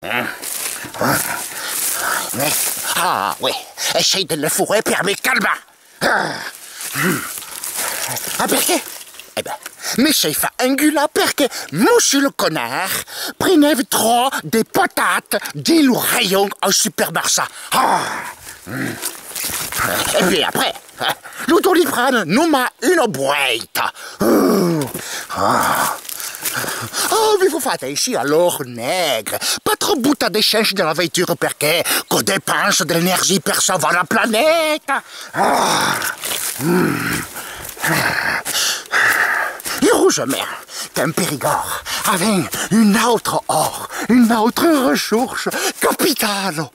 Mais, ah oui, essaye de le fourrer, Pierre, mais calme. Ah, perché? Eh ben, mais sei fa angula perché monsieur le connard prenait trop des patates du rayon au supermarché. Ah. Et puis après, l'autoliprane nous met une boîte. Oh, mais vous faites ici alors, nègre. Pas trop bout à d'échange de la voiture perché qu'on dépense de l'énergie pour sauver la planète. Le rouge-mer d'un Périgord avec une autre or, une autre ressource capitale.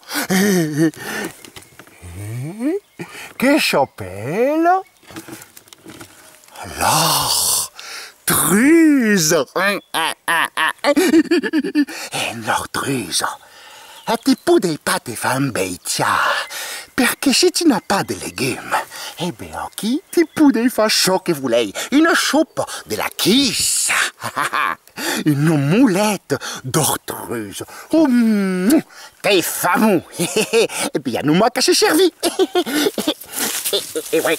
Che s'appelle l'or truse. L'or truse. A ti puoi pas fare un beitia, perché se tu n'as pas de légumes, eh bien, qui ti puoi fare ciò che vuoi, une soupe de la quiche, une moulette d'ortreuse. Oh, t'es fameux. Et bien, nous manque à se servir. Et ouais.